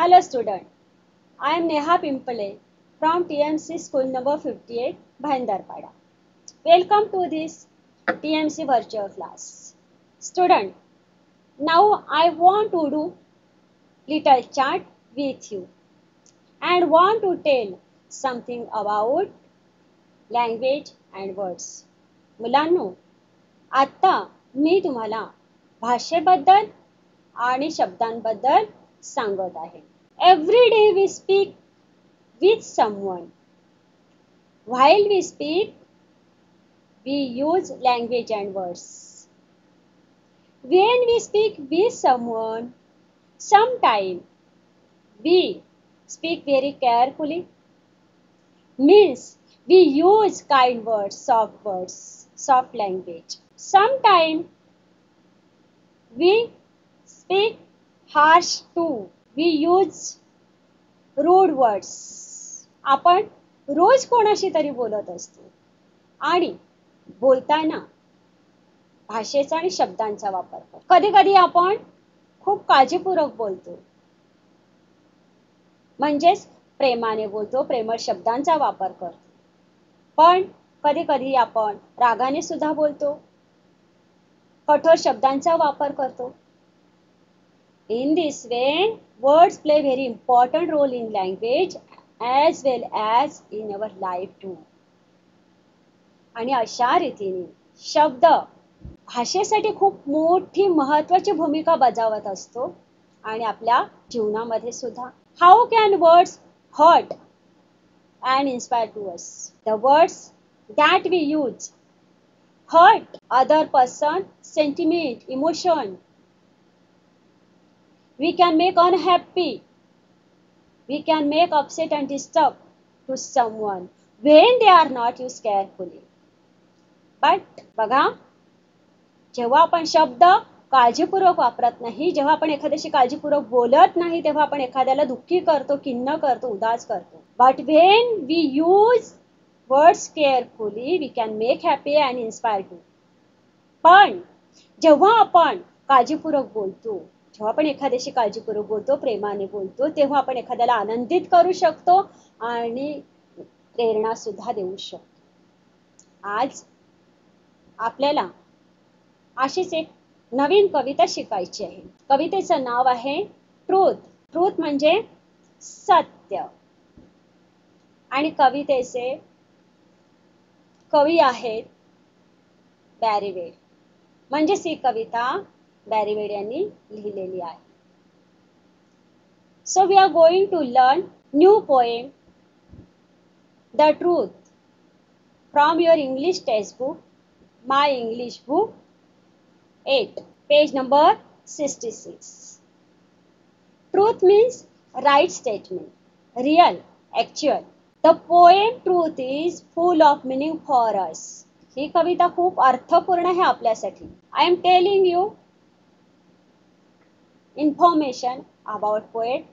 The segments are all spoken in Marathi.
Hello student, I am Neha Pimpale from TMC School number 58, Bhaindarpada. Welcome to this TMC virtual class. Student, now I want to do little chat with you and want to tell something about language and words. मुलांनो, आता मी तुम्हाला भाषेबद्दल आणि शब्दांबद्दल सांगत आहे. Every day we speak with someone. While we speak, we use language and words. When we speak with someone, sometimes we speak very carefully. Means we use kind words, soft language. Sometimes we speak harsh too. We use rude words. आपण रोज कोणाशी तरी बोलत असतो आणि बोलताना भाषेचा आणि शब्दांचा वापर करतो. कधी कधी आपण खूप काळजीपूर्वक बोलतो, म्हणजेच प्रेमाने बोलतो, प्रेमळ शब्दांचा वापर करतो. पण कधी कधी आपण रागाने सुद्धा बोलतो, कठोर शब्दांचा वापर करतो. In this way, words play very important role in language as well as in our life too. आणि अशा रीतीने शब्द भाषेसाठी खूप मोठी महत्त्वाची भूमिका बजावत असतो आणि आपल्या जीवनामध्ये सुद्धा. How can words hurt and inspire to us? The words that we use hurt other person, sentiment, emotion. We can make unhappy. We can make upset and disturb to someone when they are not used carefully. But बघा, जेव्हा आपण शब्द काळजीपूर्वक वापरत नाही, जेव्हा आपण एखाद्याशी काळजीपूर्वक बोलत नाही, तेव्हा आपण एखाद्याला दुःखी करतो, खिन्न करतो, उदास करतो. But when we use words carefully, we can make happy and inspire too. पण जेव्हा आपण काळजीपूर्वक बोलतो, जेव्हा आपण एखाद्याशी काळजीपूर्वक बोलतो, प्रेमाने बोलतो, तेव्हा आपण एखाद्याला आनंदित करू शकतो आणि प्रेरणा सुद्धा देऊ शकतो. आज आपल्याला अशीच एक नवीन कविता शिकायची आहे. कवितेचं नाव आहे ट्रूथ. ट्रूथ म्हणजे सत्य. आणि कवितेचे कवी आहेत बॅरीवेड. म्हणजेच ही कविता बॅरीवेड यांनी लिहिलेली आहे. So we are going to learn new poem, The Truth, from your English textbook, My English Book 8, page number 66. Truth means right statement, real, actual. The poem Truth is full of meaning for us. ही कविता खूप अर्थपूर्ण आहे आपल्यासाठी. I am telling you information about poet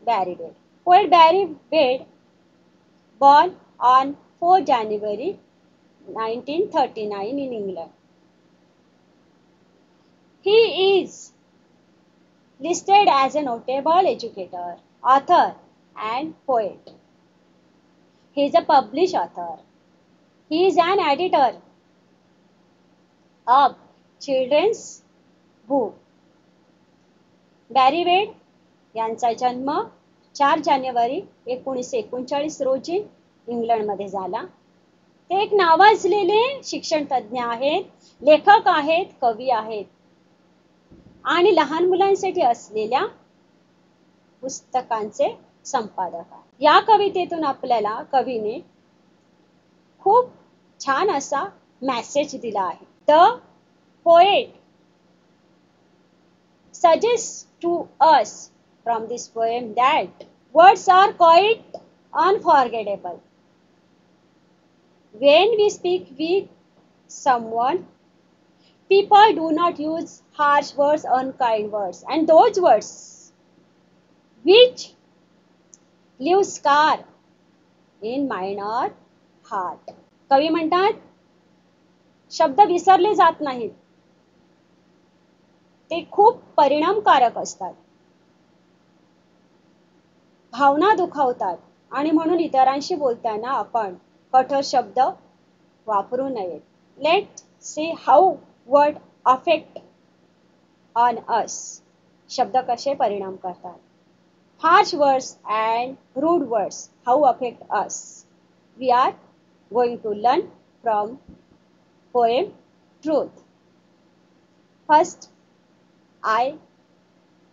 Barry Bede. Poet Barry Bede, born on 4 January 1939 in England. He is listed as a notable educator, author and poet. He is a published author. He is an editor of children's book. Barry Bade यांचा जन्म 4 जानेवारी 1939 रोजी इंग्लंडमध्ये झाला. ते एक नावाजलेले शिक्षण तज्ञ आहेत, लेखक आहेत, कवी आहेत आणि लहान मुलांसाठी असलेल्या पुस्तकांचे संपादक आहेत. या कवितेतून आपल्याला कवीने खूप छान असा मेसेज दिला आहे. The poet suggests to us from this poem that words are quite unforgettable. When we speak with someone, people do not use harsh words, unkind words, and those words which leave scar in mind or heart. कवी म्हणतात, शब्द विसरले जात नाहीत, ते खूप परिणामकारक असतात. भावना दुखावतात आणि म्हणून इतरांशी बोलताना आपण कठोर शब्द वापरू नयेत. Let see how word affect on us. शब्द कसे परिणाम करतात. Harsh words and rude words how affect us. We are going to learn from poem Truth. First, I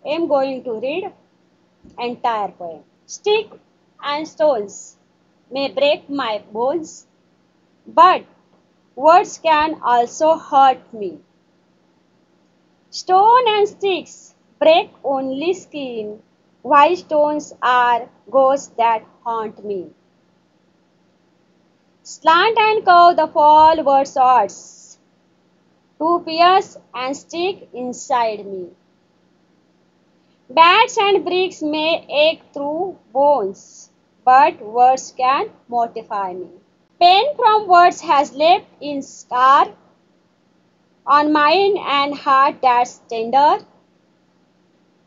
am going to read entire poem. Stick and stones may break my bones, but words can also hurt me. Stone and sticks break only skin, while stones are ghosts that haunt me. Slant and curve the fall were swords, to pierce and stick inside me. Bats and bricks may ache through bones, but words can mortify me. Pain from words has left in scar on mind and heart that's tender.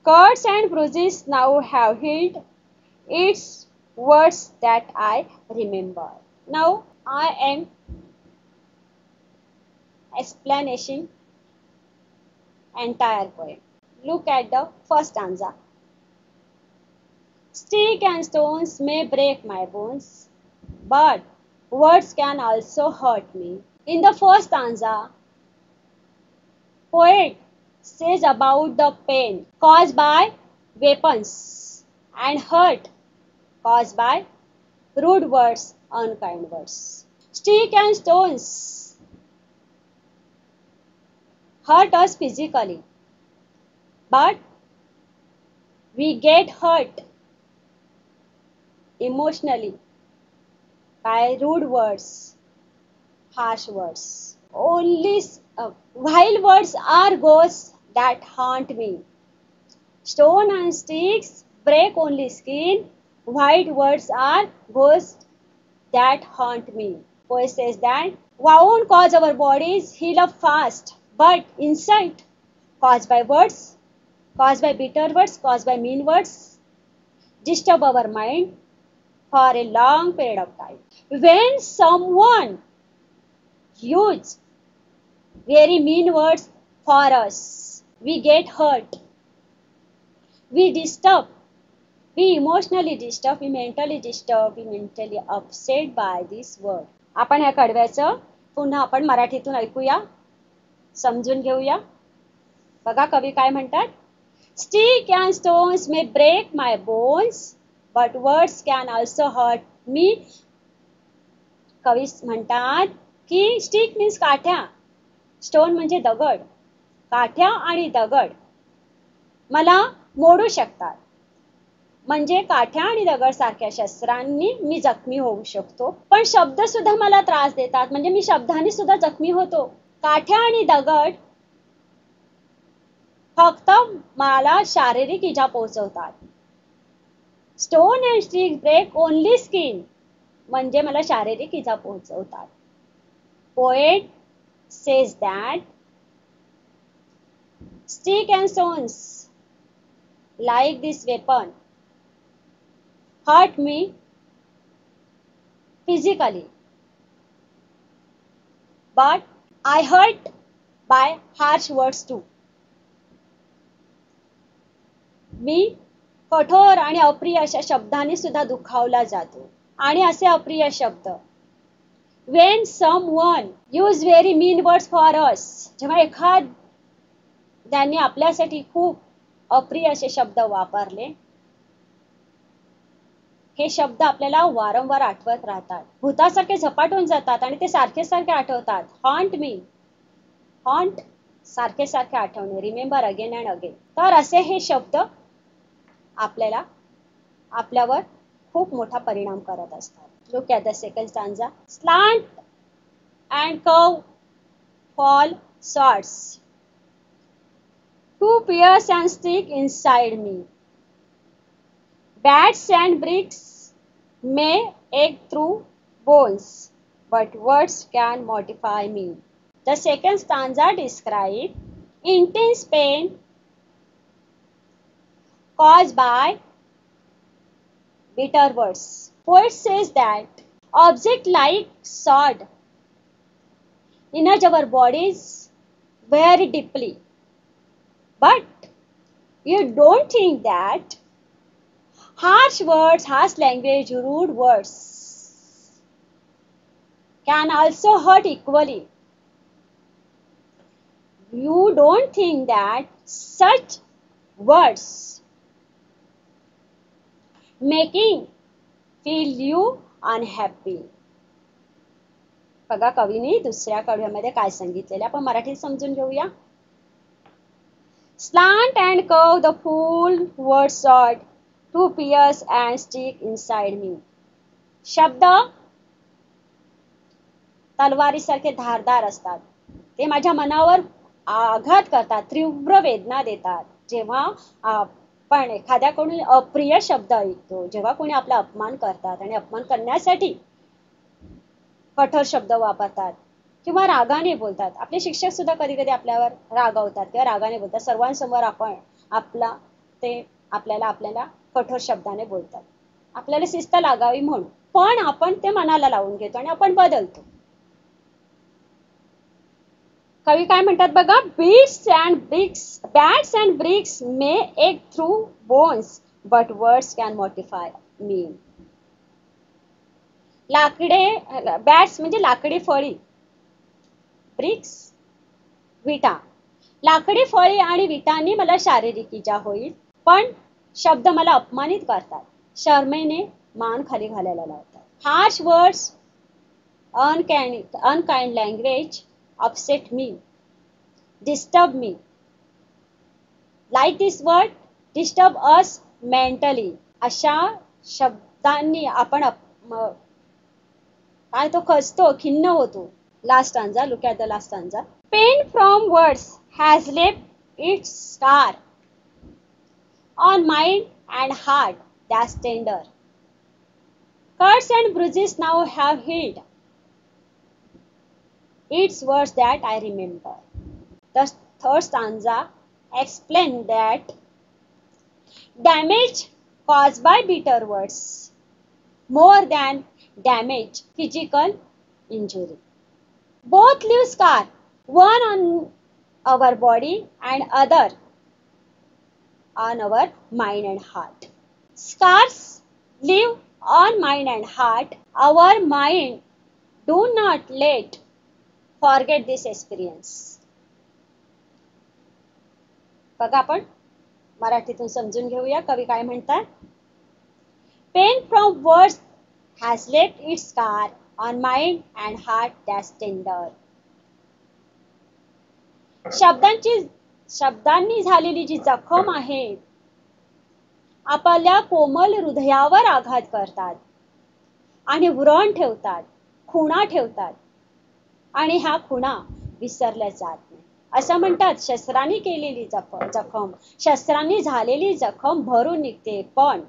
Cuts and bruises now have healed. It's words that I remember. Now I am explaining entire poem. Look at the first stanza. Stick and stones may break my bones, but words can also hurt me. In the first stanza, poet says about the pain caused by weapons and hurt caused by rude words, unkind words. Stick and stones hurt us physically, but we get hurt emotionally by rude words, harsh words. Only while words are ghosts that haunt me. Stone and sticks break only skin, white words are ghosts that haunt me. Poet says that wound cause our bodies heal up fast, but insult caused by words, caused by bitter words, caused by mean words, disturb our mind for a long period of time. When someone uses very mean words for us, we get hurt, we disturb, we emotionally disturb, we mentally disturb, we mentally upset by this word. आपण या कडव्याचं पुन्हा आपण मराठीतून ऐकूया, समजून घेऊया. बघा कवी काय म्हणतात. Stick and stones may break my bones, but words can also hurt me. कवी म्हणतात की स्टिक मीन्स काठ्या, स्टोन म्हणजे दगड, काठ्या आणि दगड मला मोडू शकतात. म्हणजे काठ्या आणि दगड सारख्या शस्त्रांनी मी जखमी होऊ शकतो, पण शब्द सुद्धा मला त्रास देतात, म्हणजे मी शब्दांनी सुद्धा जखमी होतो. काठ्या आणि दगड फक्त मला शारीरिक इजा पोहोचवतात. Stone and stick break only skin, म्हणजे मला शारीरिक इजा पोहोचवतात. Poet says that stick and stones like this weapon hurt me physically, but I hurt by harsh words too. मी कठोर आणि अप्रिय अशा शब्दांनी सुद्धा दुखावला जातो. आणि असे अप्रिय शब्द when someone use very mean words for us, जेव्हा एखाद्याने आपल्यासाठी खूप अप्रिय असे शब्द वापरले, हे शब्द आपल्याला वारंवार आठवत राहतात, भूतासारखे झपाटून जातात आणि ते सारखे सारखे आठवतात. हॉन्ट मी, हॉन्ट सारखे सारखे आठवणे, रिमेंबर अगेन अँड अगेन. तर असे हे शब्द आपल्याला आपल्यावर खूप मोठा परिणाम करत असतात. Look at the second stanza. Slant and curve fall swords, to pierce and stick inside me. Bats and bricks may ache through bones, but words can mortify me. The second stanza describes intense pain caused by bitter words. Poet says that object like sword enlarge our bodies very deeply. But you don't think that harsh words, harsh language, rude words can also hurt equally. You don't think that such words making feel you unhappy. बघा कवीने दुसऱ्या कव्यामध्ये काय सांगितलेले आपण मराठीत समजून घेऊया. Slant and curve the full word sword to pierce and stick inside me. शब्द तलवारीसारखे धारदार असतात. ते माझ्या मनावर आघात करतात, तीव्र वेदना देतात. जेव्हा आपण एखाद्याकडून अप्रिय शब्द ऐकतो, जेव्हा कोणी आपला अपमान करतात आणि अपमान करण्यासाठी कठोर शब्द वापरतात किंवा रागाने बोलतात. आपले शिक्षक सुद्धा कधी कधी आपल्यावर रागावतात किंवा रागाने बोलतात. सर्वांसमोर आपल्याला कठोर शब्दाने बोलतात. आपल्याला शिस्त लागावी म्हणून, पण आपण ते मनाला लावून घेतो आणि आपण बदलतो. कवी काय म्हणतात बघा, bats and bricks may ache through bones, but words can mortify me. Bats म्हणजे लाकडी फळी, ब्रिक्स विटा. लाकडी फळी आणि विटांनी मला शारीरिक इजा होईल, पण शब्द मला अपमानित करतात, शर्मेने मान खाली घालायला लावतात. Harsh words, unkind language upset me, disturb me. Like this word disturb us mentally. अशा शब्दांनी आपण काय तो खचतो, खिन्न होतो. Last stanza, look at the last stanza. Pain from words has left its scar on mind and heart that's tender. Cuts and bruises now have healed. It's words that I remember. The third stanza explains that damage caused by bitter words more than damage, physical injury. Both leave scar, one on our body and other on our mind and heart. Scars live on mind and heart. Our mind do not let forget this experience. बघा आपण मराठीतून समजून घेऊया कवी काय म्हणतात. Pain from words has left its scar on mind and heart that's tender. शब्दांनी झालेली जी जखम आहे आपल्या कोमल हृदयावर आघात करतात आणि व्रण ठेवतात, खुणा ठेवतात आणि ह्या खुणा विसरल्या जात नाही. असं म्हणतात, शस्त्रांनी केलेली जखम, शस्त्रांनी झालेली जखम भरून निघते, पण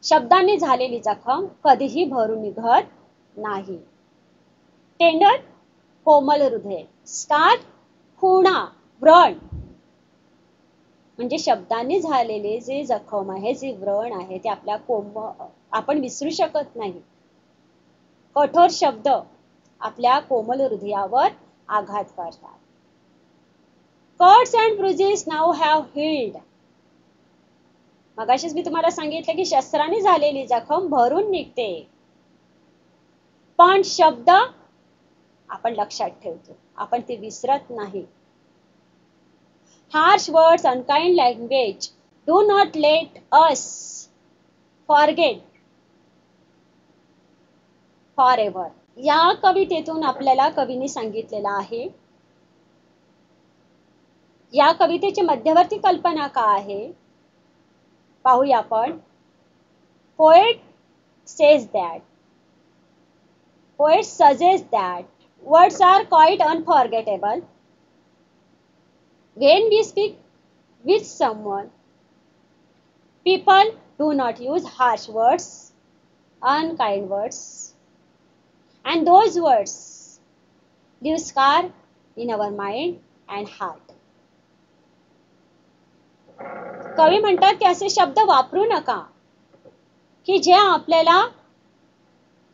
शब्दांनी झालेली जखम कधीही भरून निघत नाही. टेंडर, कोमल हृदय, स्कार, खुणा, व्रण, म्हणजे शब्दांनी झालेले जे जखम आहे, जे व्रण आहे, ते आपल्या आपण विसरू शकत नाही. कठोर शब्द आपल्या कोमल हृदयावर आघात करतात. Cuts and bruises now have healed. मगाशीच मी तुम्हाला सांगितलं की शस्त्राने झालेली जखम भरून निघते, पण शब्द आपण लक्षात ठेवतो, आपण ते विसरत नाही. Harsh words, unkind language do not let us forget forever. या कवितेतून आपल्याला कवीने सांगितलेलं आहे. या कवितेची मध्यवर्ती कल्पना काय आहे पाहूया आपण. Poet suggests that words are quite unforgettable. When we speak with someone, people do not use harsh words, unkind words, and those words leave scar in our mind and heart. कवी म्हणतात की असे शब्द वापरू नका की जे आपल्याला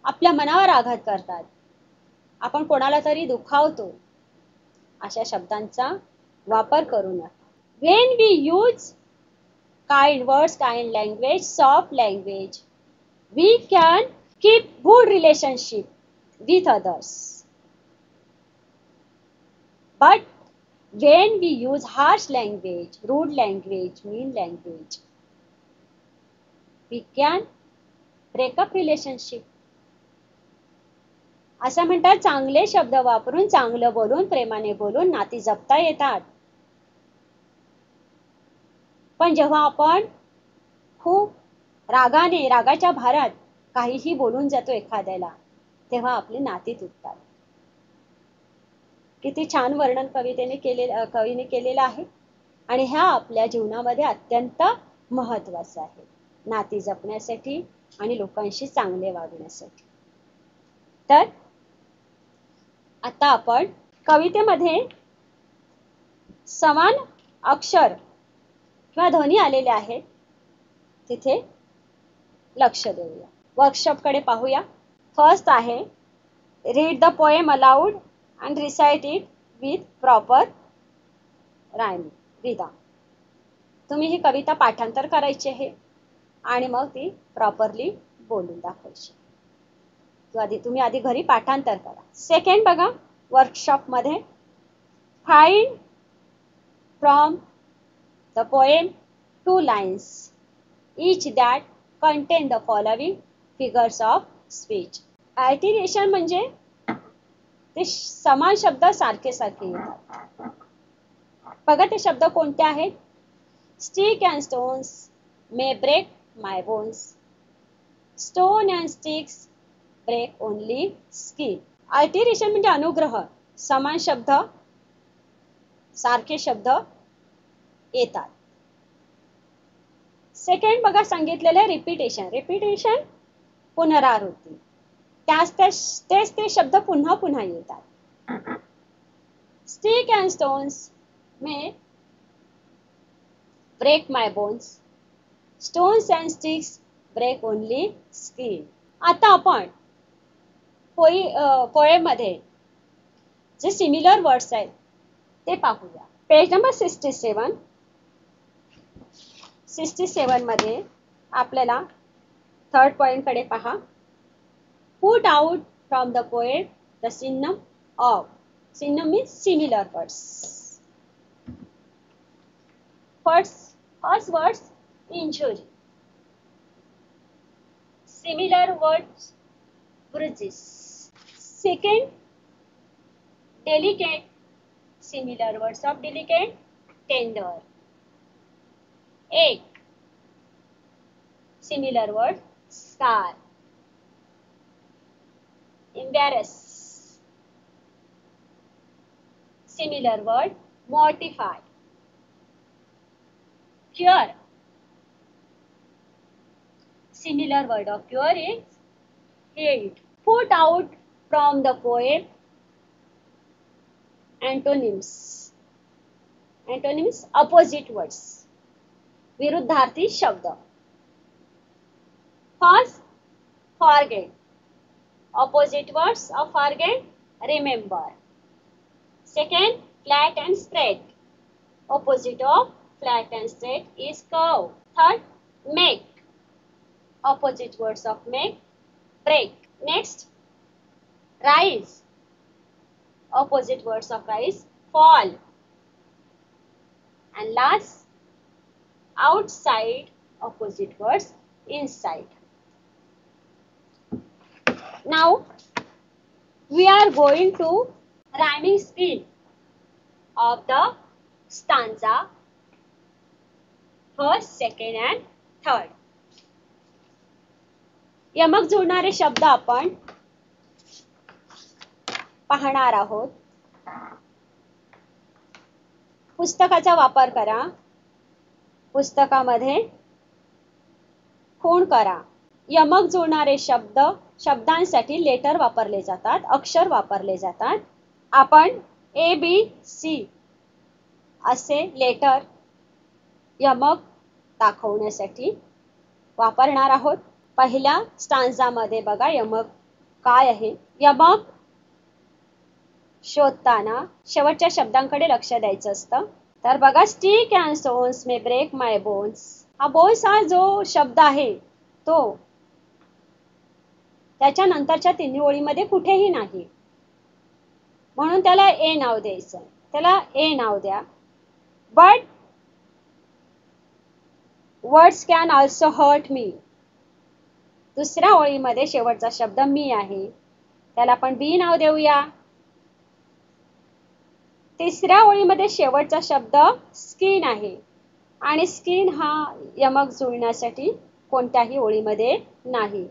आपल्या मनावर आघात करतात, आपण कोणाला तरी दुखावतो, अशा शब्दांचा वापर करू नका. When we use kind words, kind language, soft language, we can keep good relationship with others. But when we use harsh language, rude language, mean language, we can break up relationship. असं म्हणतात चांगले शब्द वापरून, चांगलं बोलून, प्रेमाने बोलून नाती जपता येतात. पण जेव्हा आपण खूप रागाने, रागाच्या भारात काहीही बोलून जातो एखाद्याला, तेव्हा आपली नाती तुटतात. किती छान वर्णन कवीने केलेलं आहे. आणि ह्या आपल्या जीवनामध्ये अत्यंत महत्वाचं आहे, नाती जपण्यासाठी आणि लोकांशी चांगले वागण्यासाठी. तर आता आपण कवितेमध्ये समान अक्षर किंवा ध्वनी आलेले आहेत तिथे लक्ष देऊया. वर्कशॉप कडे पाहूया. फर्स्ट आहे read the poem aloud and recite it with proper rhyming. Ridha, तुम्ही ही कविता पाठांतर करायची आहे आणि मग ती प्रॉपरली बोलून दाखवायची. तुम्ही आधी घरी पाठांतर करा. सेकंड बघा, वर्कशॉप मध्ये find from the poem 2 lines each that contain the following figures of speech. आयटिरेशन म्हणजे ते समान शब्द सारखे सारखे येतात. बघा ते शब्द कोणते आहेत. Stick and stones may break my bones. Stone and sticks break only skin. Alteration म्हणजे अनुग्रह, समान शब्द सारखे शब्द येतात. सेकंड बघा सांगितलेलं रिपीटेशन. रिपीटेशन पुनरावृत्ती, तेच ते शब्द पुन्हा पुन्हा येतात. Stick and stones may break my bones. Stones and sticks break only skin. आता आपण पोएम मध्ये जे सिमिलर वर्ड्स आहेत ते पाहूया. पेज नंबर 67 मध्ये आपल्याला थर्ड पॉइंट कडे पहा. Put out from the poem the synonym of. Synonym means similar words. First words injury, similar words bruises. Second, delicate, similar words of delicate, tender. Egg, similar word, scar. Embarrass, similar word, mortify. Cure, similar word of cure is healed. Put out from the poem antonyms. Antonyms opposite words, विरुद्धार्थी शब्द. First, forget. Opposite words of forget, remember. Second, flat and straight. Opposite of flat and straight is curve. Third, make. Opposite words of make, break. Next, rise. Opposite words of rise, fall. And last, outside. Opposite words, inside. Now, we are going to rhyming scheme of the stanza, first, second and third. यमक जुळणारे शब्द आपण पाहणार आहोत. पुस्तकाचा वापर करा. पुस्तकामध्ये खूण करा. यमक जुळणारे शब्द, शब्दांसाठी लेटर वापरले जातात, अक्षर वापरले जातात. आपण A, B, C असे लेटर, यमक दाखवण्यासाठी वापरणार आहोत. पहिल्या स्टांजामध्ये बघा यमक काय आहे. यमक शोधताना शेवटच्या शब्दांकडे लक्ष द्यायचं असतं. तर बघा, stick and stones may break my bones. हा बोन्स हा जो शब्द आहे तो त्याच्या नंतरच्या तिन्ही ओळीमध्ये कुठेही नाही, म्हणून त्याला ए नाव द्यायचं. त्याला ए नाव द्या. But words can also hurt me. दुसऱ्या ओळीमध्ये शेवटचा शब्द मी आहे, त्याला आपण बी नाव देऊया. तिसऱ्या ओळीमध्ये शेवटचा शब्द स्किन आहे आणि स्किन हा यमक जुळण्यासाठी कोणत्याही ओळीमध्ये नाही.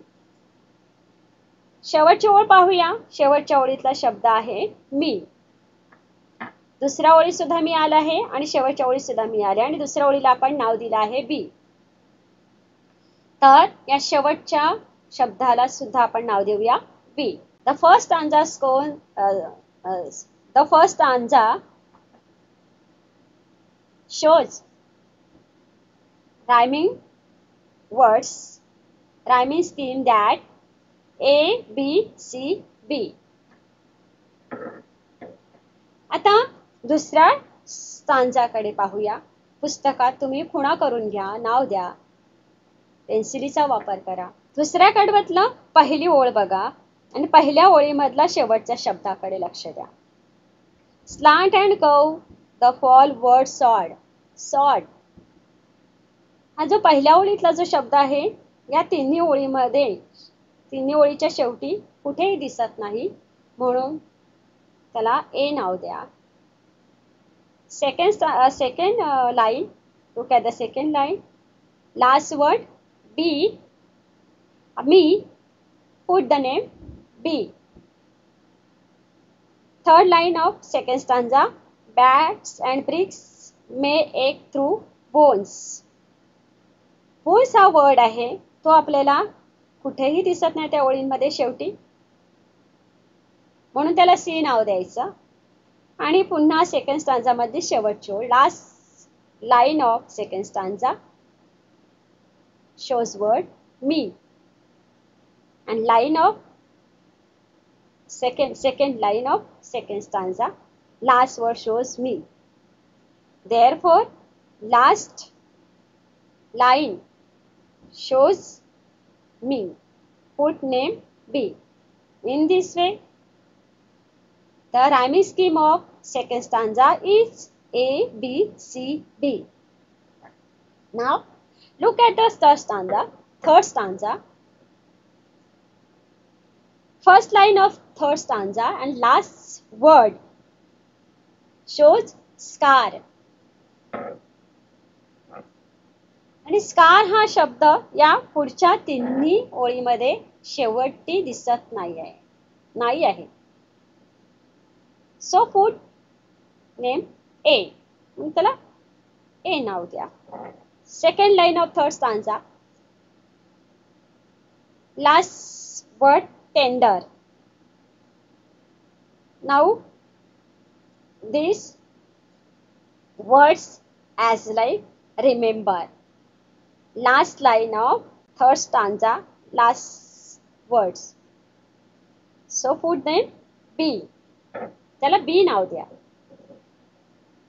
शेवटची ओळ पाहूया. शेवटच्या ओळीतला शब्द आहे मी. दुसऱ्या ओळीत सुद्धा मी आला आहे आणि शेवटच्या ओळीत सुद्धा मी आले आणि दुसऱ्या ओळीला आपण नाव दिलं आहे बी. तर या शेवटच्या शब्दाला सुद्धा आपण नाव देऊया B. The first stanza shows rhyming words, rhyming scheme that A, B, C, B. आता दुसऱ्या स्टांजाकडे पाहूया. पुस्तकात तुम्ही खुणा करून घ्या, नाव द्या, पेन्सिलीचा वापर करा. दुसऱ्या कडवतलं पहिली ओळ बघा आणि पहिल्या ओळीमधला शेवटच्या शब्दाकडे लक्ष द्या. Slant and curve the fall word sawed. Sawed हा जो पहिल्या ओळीतला जो शब्द आहे या तिन्ही ओळीमध्ये तिन्ही ओळीच्या शेवटी कुठेही दिसत नाही, म्हणून त्याला ए नाव द्या. Second line, look at the second line. Last word B, me, put the name B. Third line of second stanza, bats and bricks may ache through bones. Bones हा word आहे, तो आपल्याला कुठेही दिसत नाही त्या ओळींमध्ये शेवटी, म्हणून त्याला सी नाव द्यायचं. आणि पुन्हा सेकंड स्टांजा मध्ये शेवटची ओळ, last line of second stanza shows word me and line of second line of second stanza last word shows me. Therefore last line shows me, put name B. In this way the rhyming scheme of second stanza is A, B, C, D. Now look at the third stanza. First line of third stanza and last word shows scar. आणि स्कार हा शब्द या पुढच्या तिन्ही ओळीमध्ये शेवटी दिसत नाही आहे. So put name A. त्याला A नाव द्या. Second line of third stanza, last word tender. Now these words as like remember. Last line of third stanza, last words. So put them B. त्याला B नाव द्या.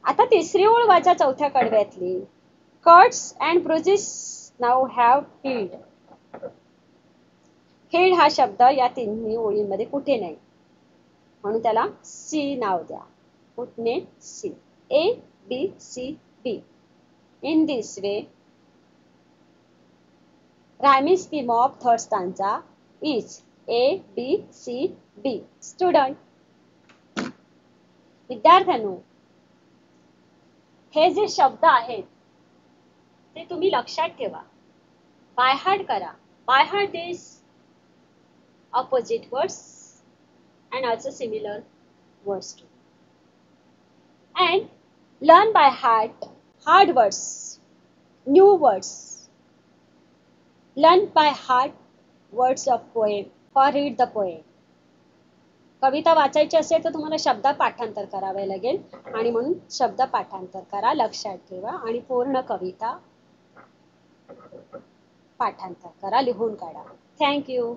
आता तिसरी ओळ वाचा चौथ्या कडव्यातली. Cuts and bruises now have healed. Healed हा शब्द या तिन्ही ओळींमध्ये कुठे नाही, म्हणून त्याला C नाव द्या. Put name C. A, B, C, B. In this way rhyming scheme of third stanza is A, B, C, B. Student, विद्यार्थ्यांनो, हे जे शब्द आहेत ते तुम्ही लक्षात ठेवा, बाय हार्ट करा. By heart this opposite words and also similar words too, and learn by heart hard words, new words. Learn by heart words of poem or read the poem. कविता वाचायची असेल तर तुम्हाला शब्द पाठांतर करावे लागेल आणि म्हणून शब्द पाठांतर करा, लक्षात ठेवा आणि पूर्ण कविता पाठांतर करा, लिहून काढा. थँक्यू.